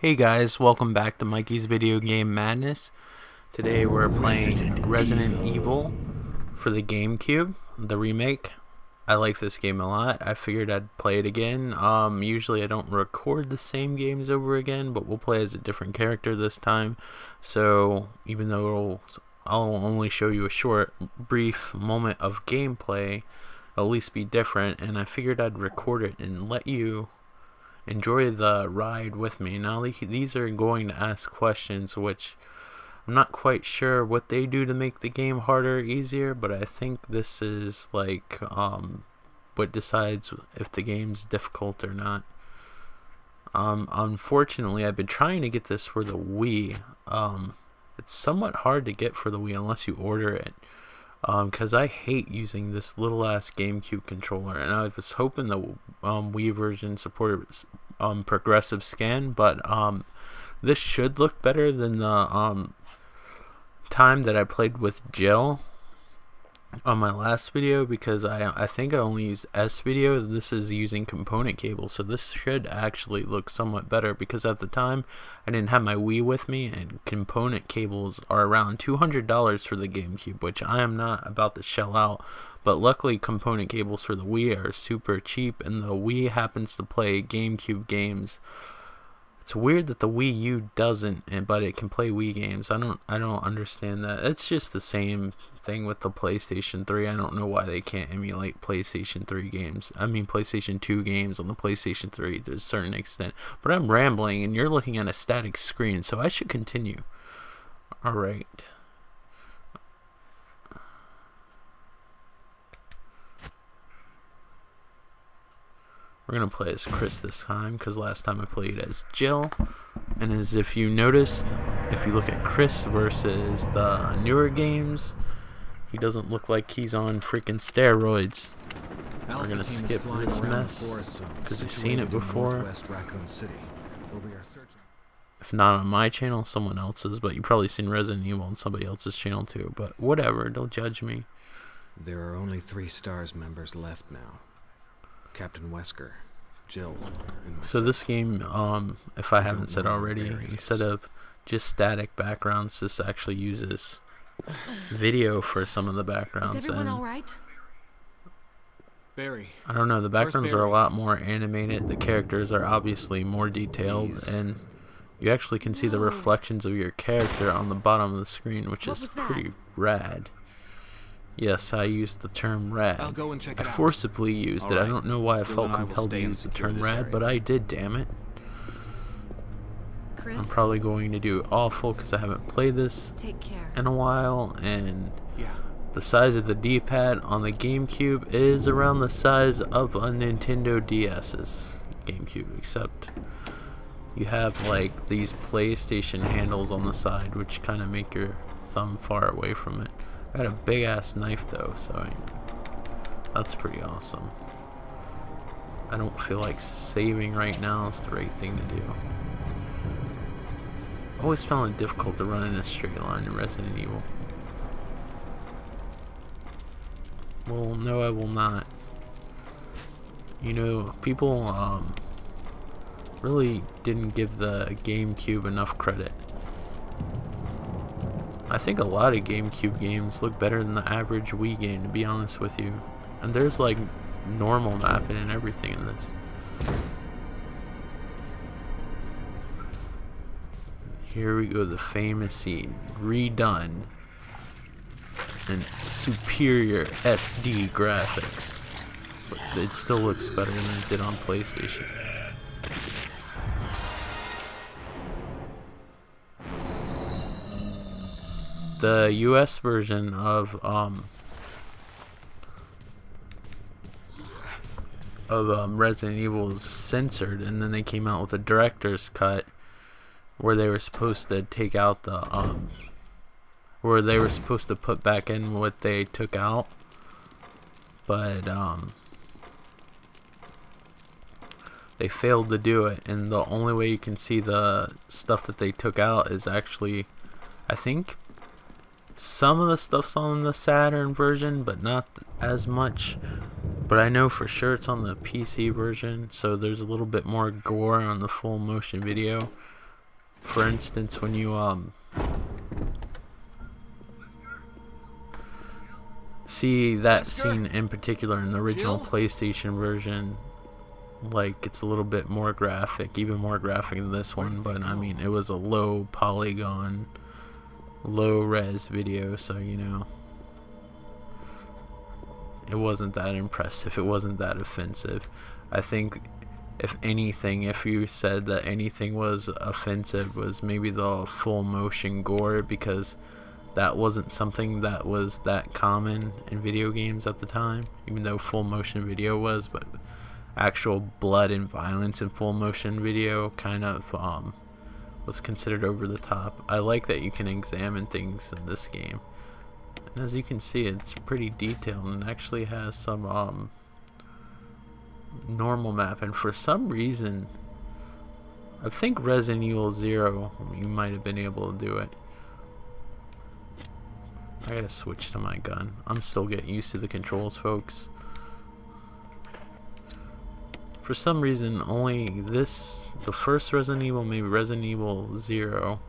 Hey guys, welcome back to Mikey's Video Game Madness. Today we're playing Resident Evil for the Gamecube, the remake. I like this game a lot. I figured I'd play it again. Usually I don't record the same games over again, but we'll play as a different character this time. So even though I'll only show you a short, brief moment of gameplay, it'll at least be different, and I figured I'd record it and let you enjoy the ride with me. Now these are going to ask questions which I'm not quite sure what they do to make the game harder or easier, but I think this is like what decides if the game's difficult or not. Unfortunately, I've been trying to get this for the Wii. It's somewhat hard to get for the Wii unless you order it. Because I hate using this little ass GameCube controller, and I was hoping the Wii version supported progressive scan, but this should look better than the time that I played with Jill on my last video, because I think I only used S video. This is using component cable, so this should actually look somewhat better, because at the time I didn't have my Wii with me, and component cables are around $200 for the GameCube, which I am not about to shell out. But luckily component cables for the Wii are super cheap, and the Wii happens to play GameCube games. It's weird that the Wii U doesn't, but it can play Wii games. I don't understand that. It's just the same thing with the PlayStation 3. I don't know why they can't emulate PlayStation 3 games. I mean PlayStation 2 games on the PlayStation 3 to a certain extent. But I'm rambling, and you're looking at a static screen, so I should continue. Alright. We're going to play as Chris this time, because last time I played as Jill. And as if you noticed, if you look at Chris versus the newer games, he doesn't look like he's on freaking steroids. We're going to skip this mess, because you've seen it before. If not on my channel, someone else's, but you've probably seen Resident Evil on somebody else's channel too. But whatever, don't judge me. There are only 3 STARS members left now. Captain Wesker, Jill, and so this game, if I haven't said already, instead of just static backgrounds, this actually uses video for some of the backgrounds. Is everyone all right? Barry. I don't know, the backgrounds are a lot more animated, the characters are obviously more detailed, and you actually can see the reflections of your character on the bottom of the screen, which is pretty rad. Yes, I used the term rad. I'll go and check I it out. forcibly used it. Right. I don't know why I Then felt I will compelled to stay and use the secure term this rad, area. but I did, damn it. Chris, I'm probably going to do awful because I haven't played this take care. in a while, and Yeah. the size of the D-pad on the GameCube is around the size of a Nintendo DS's GameCube, except you have like these PlayStation handles on the side, which kind of make your thumb far away from it. I got a big ass knife though, so that's pretty awesome. I don't feel like saving right now is the right thing to do. I always found it difficult to run in a straight line in Resident Evil. Well, no, I will not. You know, people really didn't give the GameCube enough credit. I think a lot of GameCube games look better than the average Wii game, to be honest with you. And there's like normal mapping and everything in this. Here we go, the famous scene. Redone. And superior SD graphics. But it still looks better than it did on PlayStation. The US version of Resident Evil is censored, and then they came out with a director's cut where they were supposed to take out the where they were supposed to put back in what they took out, but they failed to do it, and the only way you can see the stuff that they took out is actually, I think, some of the stuff's on the Saturn version, but not as much. But I know for sure it's on the PC version, so there's a little bit more gore on the full motion video. For instance, when you see that scene in particular in the original PlayStation version, like, it's a little bit more graphic, even more graphic than this one, but I mean, it was a low polygon, low res video, so you know, it wasn't that impressive, it wasn't that offensive. I think if anything, if you said that anything was offensive, was maybe the full motion gore, because that wasn't something that was that common in video games at the time, even though full motion video was, but actual blood and violence in full motion video kind of was considered over the top. I like that you can examine things in this game, and as you can see, it's pretty detailed and actually has some normal map. And for some reason, I think Resident Evil 0, you might have been able to do it. I gotta switch to my gun. I'm still getting used to the controls, folks. For some reason, only the first Resident Evil, maybe Resident Evil 0,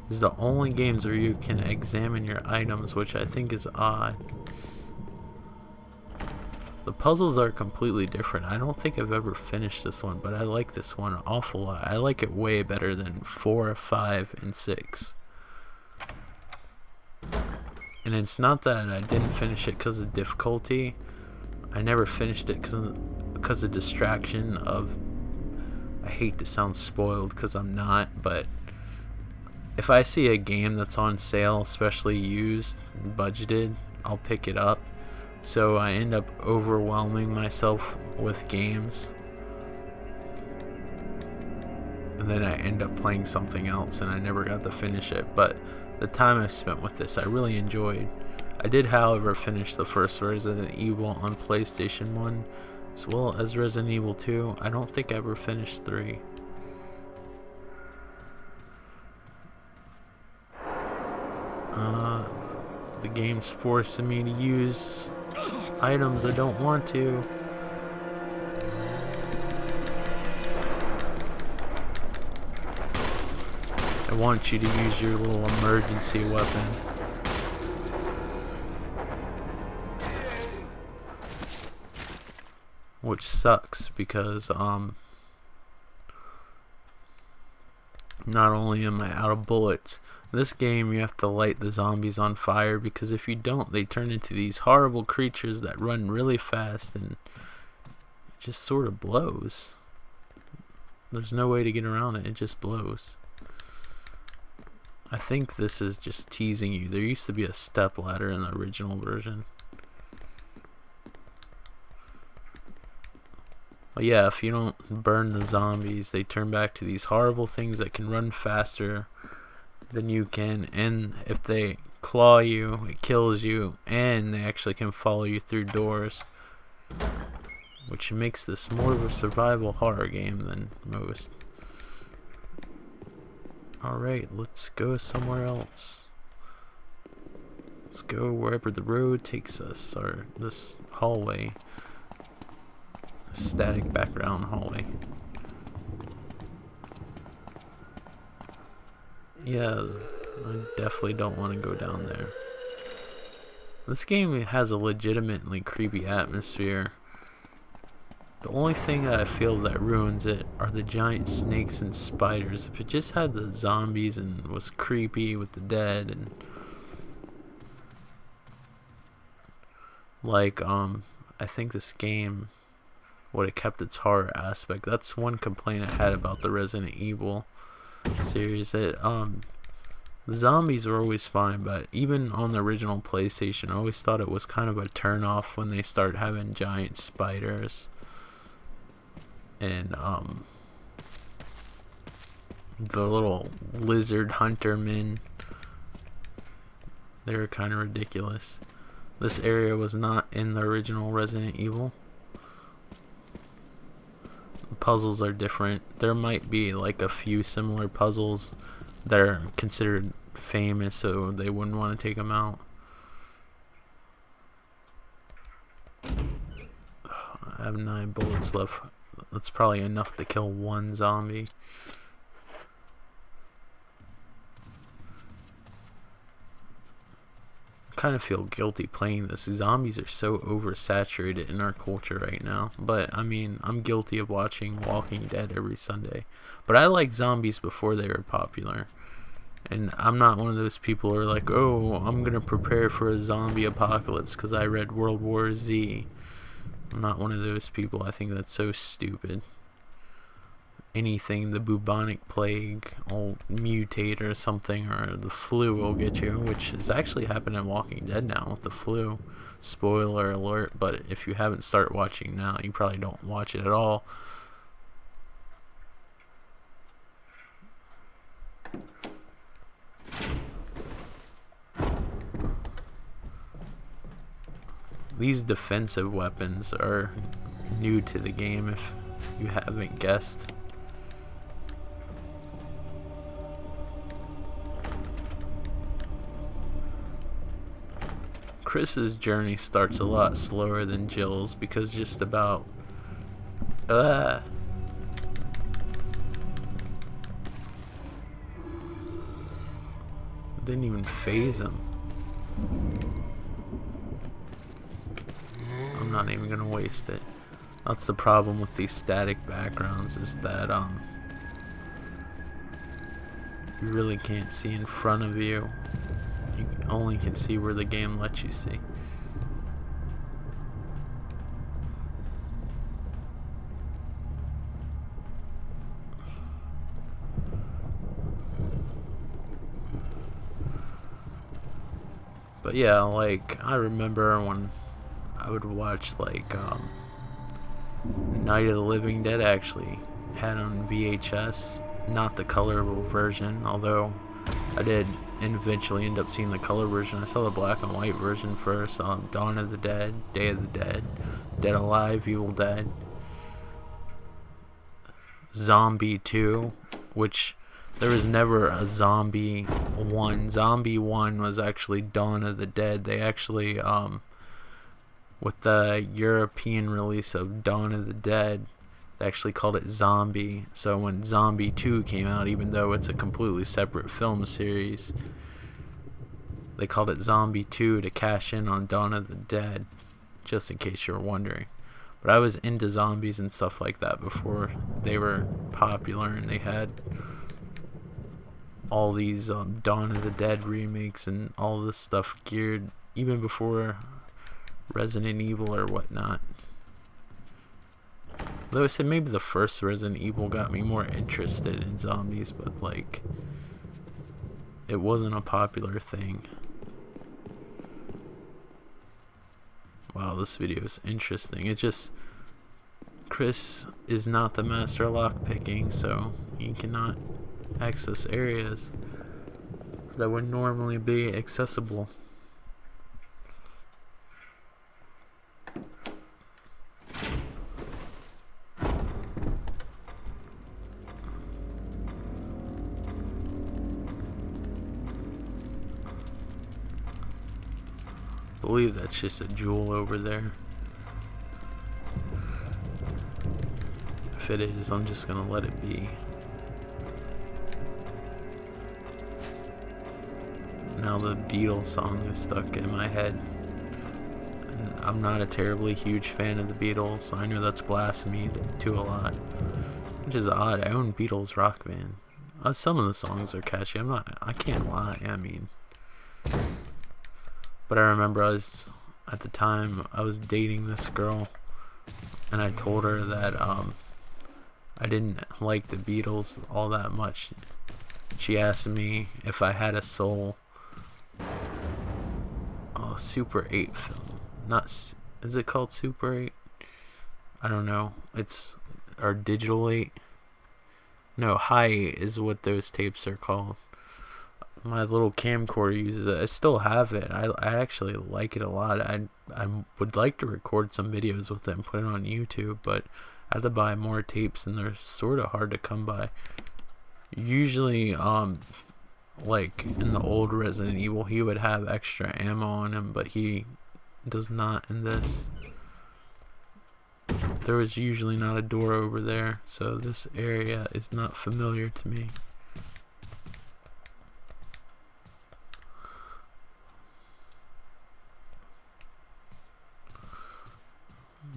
is the only games where you can examine your items, which I think is odd. The puzzles are completely different. I don't think I've ever finished this one, but I like this one an awful lot. I like it way better than 4, 5, and 6. And it's not that I didn't finish it because of difficulty. I never finished it because of distraction of... I hate to sound spoiled because I'm not, but if I see a game that's on sale, especially used, budgeted, I'll pick it up. So I end up overwhelming myself with games, and then I end up playing something else, and I never got to finish it. But the time I spent with this, I really enjoyed. I did, however, finish the first Resident Evil on PlayStation 1, as well as Resident Evil 2. I don't think I ever finished 3. The game's forcing me to use items I don't want to. I want you to use your little emergency weapon. Which sucks because not only am I out of bullets, this game you have to light the zombies on fire, because if you don't, they turn into these horrible creatures that run really fast, and it just sort of blows. There's no way to get around it, it just blows. I think this is just teasing you. There used to be a step ladder in the original version. But yeah, if you don't burn the zombies, they turn back to these horrible things that can run faster than you can, and if they claw you, it kills you, and they actually can follow you through doors, which makes this more of a survival horror game than most. Alright, let's go somewhere else. Let's go wherever the road takes us, or this hallway. Static background hallway. Yeah, I definitely don't want to go down there. This game has a legitimately creepy atmosphere. The only thing that I feel that ruins it are the giant snakes and spiders. If it just had the zombies and was creepy with the dead, and like I think this game would have kept its horror aspect. That's one complaint I had about the Resident Evil series. The zombies were always fine, but even on the original PlayStation, I always thought it was kind of a turn off when they start having giant spiders and the little lizard hunter men. They were kind of ridiculous. This area was not in the original Resident Evil. The puzzles are different. There might be like a few similar puzzles that are considered famous, so they wouldn't want to take them out. I have 9 bullets left. That's probably enough to kill one zombie. kind of feel guilty playing this. Zombies are so oversaturated in our culture right now. But I mean, I'm guilty of watching Walking Dead every Sunday. But I liked zombies before they were popular. And I'm not one of those people who are like, oh, I'm going to prepare for a zombie apocalypse because I read World War Z. I'm not one of those people. I think that's so stupid. Anything, the bubonic plague will mutate or something, or the flu will get you, which is actually happening in Walking Dead now with the flu. Spoiler alert, but if you haven't started watching now, you probably don't watch it at all. These defensive weapons are new to the game if you haven't guessed. Chris's journey starts a lot slower than Jill's because just about didn't even phase him. I'm not even gonna waste it. That's the problem with these static backgrounds, is that you really can't see in front of you. You only can see where the game lets you see. But yeah, like, I remember when I would watch, like, Night of the Living Dead actually had on VHS, not the colorful version, although I did eventually end up seeing the color version. I saw the black and white version first. Dawn of the Dead, Day of the Dead, Dead Alive, Evil Dead, Zombie 2, which there was never a Zombie 1. Zombie 1 was actually Dawn of the Dead. They actually, with the European release of Dawn of the Dead, they actually called it Zombie. So when Zombie 2 came out, even though it's a completely separate film series, they called it Zombie 2 to cash in on Dawn of the Dead, just in case you're wondering. But I was into zombies and stuff like that before they were popular, and they had all these Dawn of the Dead remakes and all this stuff geared even before Resident Evil or whatnot. Though I said maybe the first Resident Evil got me more interested in zombies, but like, it wasn't a popular thing. Wow, this video is interesting. It just, Chris is not the master of lockpicking, so he cannot access areas that would normally be accessible. I believe that's just a jewel over there. If it is, I'm just gonna let it be. Now the Beatles song is stuck in my head. And I'm not a terribly huge fan of the Beatles, so I know that's blasphemy to a lot. Which is odd. I own Beatles rock band. Some of the songs are catchy. I can't lie. I mean, but I remember at the time I was dating this girl, and I told her that I didn't like the Beatles all that much. She asked me if I had a soul. Oh, Super 8 film. Is it called Super 8? I don't know. Or Digital 8. No, High 8 is what those tapes are called. My little camcorder uses it. I still have it. I actually like it a lot. I would like to record some videos with it and put it on YouTube, but I have to buy more tapes, and they're sort of hard to come by. Usually, like in the old Resident Evil, he would have extra ammo on him, but he does not in this. There was usually not a door over there, so this area is not familiar to me.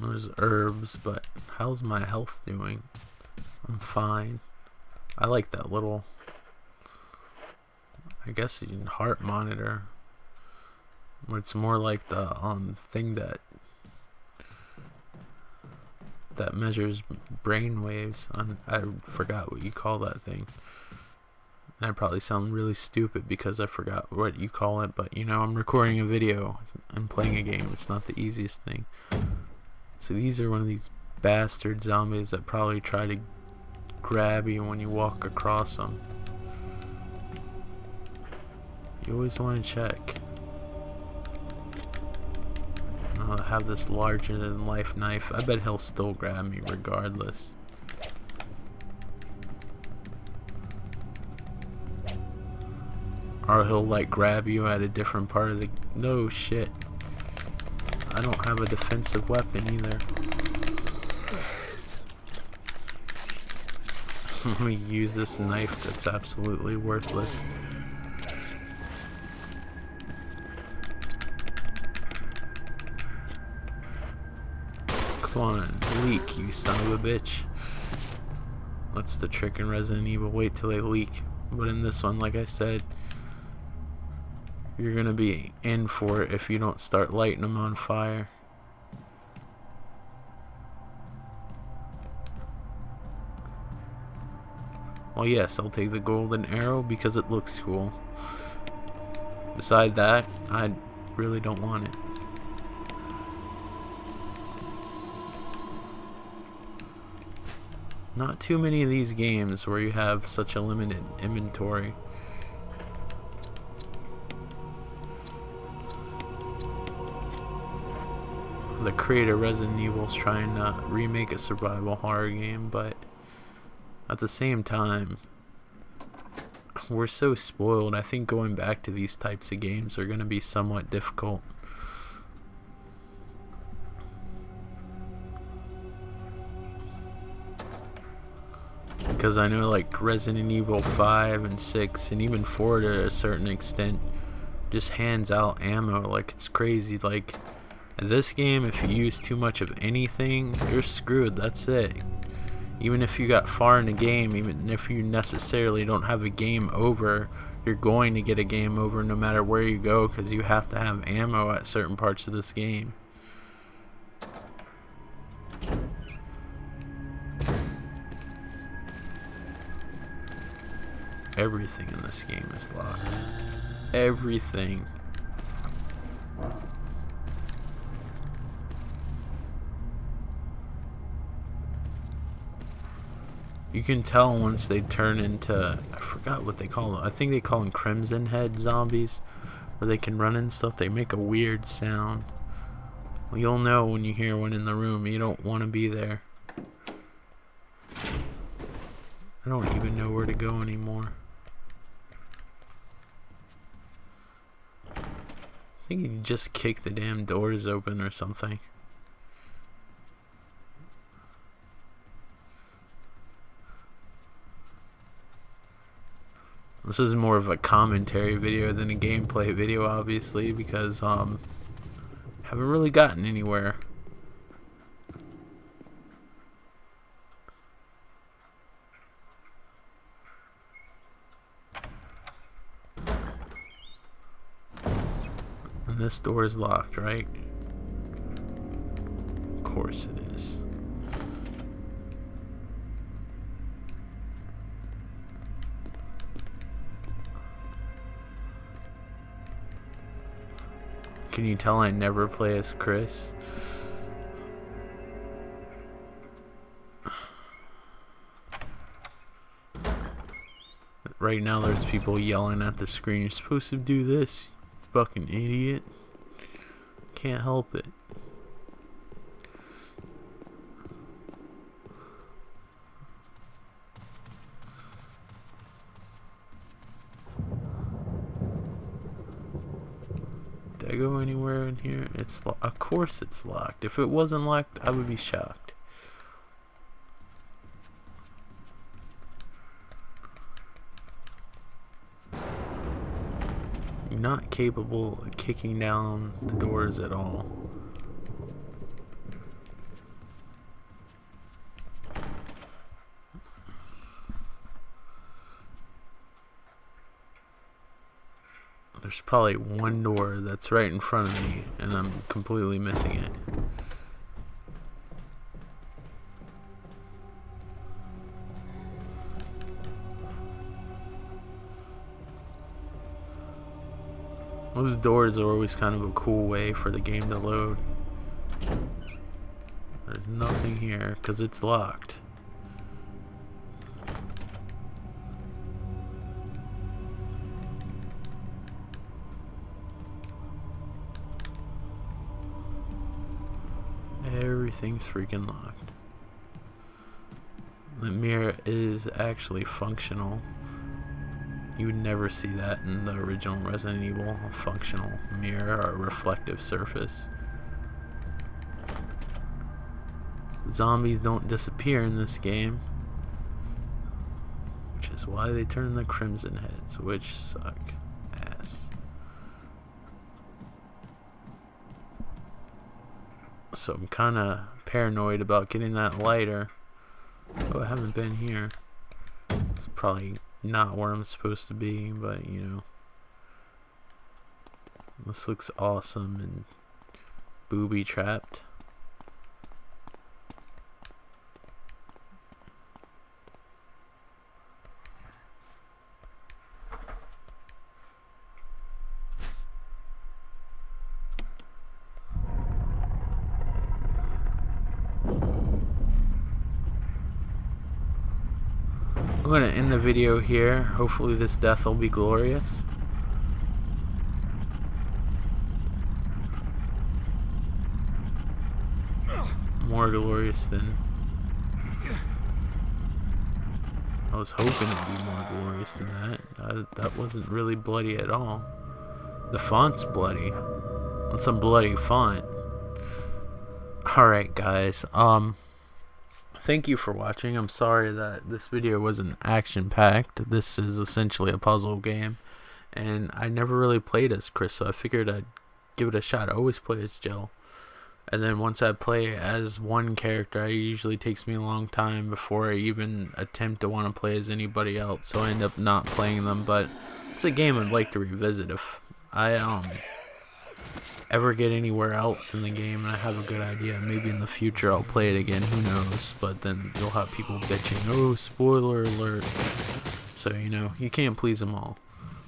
There's herbs, but how's my health doing? I'm fine. I like that little, I guess, heart monitor. It's more like the thing that measures brain waves. I forgot what you call that thing. And I probably sound really stupid because I forgot what you call it, but you know, I'm recording a video and playing a game. It's not the easiest thing. So these are one of these bastard zombies that probably try to grab you when you walk across them. You always want to check. I'll have this larger than life knife. I bet he'll still grab me regardless. Or he'll like grab you at a different part of the... No shit. I don't have a defensive weapon either. Let me use this knife that's absolutely worthless. Come on, leak, you son of a bitch. That's the trick in Resident Evil. Wait till they leak. But in this one, like I said, you're gonna be in for it if you don't start lighting them on fire. Well, yes, I'll take the golden arrow because it looks cool. Beside that, I really don't want it. Not too many of these games where you have such a limited inventory. The creator Resident Evil's trying to remake a survival horror game, but at the same time, we're so spoiled. I think going back to these types of games are going to be somewhat difficult. Because I know like Resident Evil 5 and 6 and even 4 to a certain extent just hands out ammo like it's crazy. Like in this game, if you use too much of anything, you're screwed. That's it. Even if you got far in the game, even if you necessarily don't have a game over, you're going to get a game over no matter where you go, because you have to have ammo at certain parts of this game. Everything in this game is locked. Everything. You can tell once they turn into, I forgot what they call them. I think they call them Crimson Head zombies, where they can run and stuff. They make a weird sound. Well, you'll know when you hear one in the room. You don't want to be there. I don't even know where to go anymore. I think you just kick the damn doors open or something. This is more of a commentary video than a gameplay video, obviously, because haven't really gotten anywhere. And this door is locked, right? Of course it is. Can you tell I never play as Chris? Right now there's people yelling at the screen, you're supposed to do this, you fucking idiot. Can't help it. Did I go anywhere in here? It's of course it's locked. If it wasn't locked, I would be shocked. You're not capable of kicking down the doors at all. There's probably one door that's right in front of me, and I'm completely missing it. Those doors are always kind of a cool way for the game to load. There's nothing here because it's locked. Everything's freaking locked. The mirror is actually functional. You would never see that in the original Resident Evil, a functional mirror or reflective surface. Zombies don't disappear in this game, which is why they turn the crimson heads, which suck ass. So I'm kind of paranoid about getting that lighter. Oh, I haven't been here. It's probably not where I'm supposed to be, but you know. This looks awesome and booby trapped. I'm going to end the video here. Hopefully this death will be glorious. More glorious than I was hoping it'd be more glorious than that. That wasn't really bloody at all. The font's bloody. On some bloody font. Alright guys, thank you for watching. I'm sorry that this video wasn't action-packed. This is essentially a puzzle game, and I never really played as Chris, so I figured I'd give it a shot. I always play as Jill, and then once I play as one character, it usually takes me a long time before I even attempt to want to play as anybody else, so I end up not playing them. But it's a game I'd like to revisit if I ever get anywhere else in the game and I have a good idea. Maybe in the future I'll play it again, who knows, but then you'll have people bitching, oh, spoiler alert. So, you know, you can't please them all,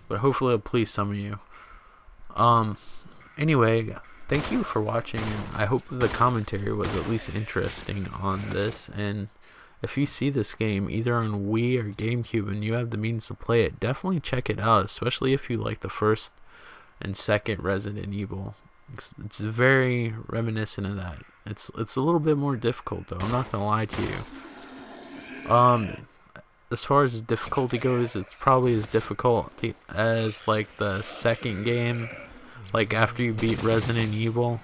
but hopefully I'll please some of you. Anyway, thank you for watching, and I hope the commentary was at least interesting on this. And if you see this game either on Wii or Gamecube and you have the means to play it, definitely check it out, especially if you like the first and second Resident Evil. It's very reminiscent of that. It's a little bit more difficult though, I'm not gonna lie to you. As far as difficulty goes, it's probably as difficult as like the second game, like after you beat Resident Evil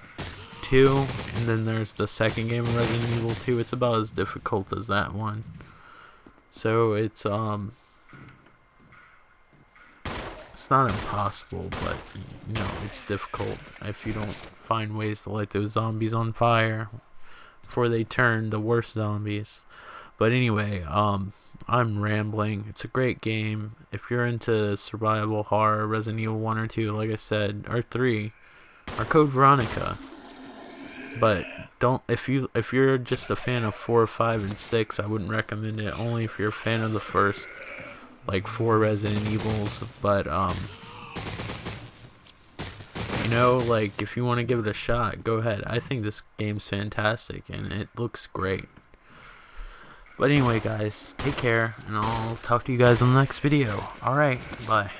2, and then there's the second game of Resident Evil 2. It's about as difficult as that one. So it's not impossible, but you know, it's difficult if you don't find ways to light those zombies on fire before they turn the worst zombies. But anyway, I'm rambling. It's a great game. If you're into survival horror, Resident Evil 1 or 2, like I said, or 3, or Code Veronica. But don't, if you're just a fan of 4, 5, and 6, I wouldn't recommend it. Only if you're a fan of the first like 4 Resident Evils. But you know, like if you want to give it a shot, go ahead. I think this game's fantastic and it looks great. But anyway guys, take care, and I'll talk to you guys on the next video. Alright, bye.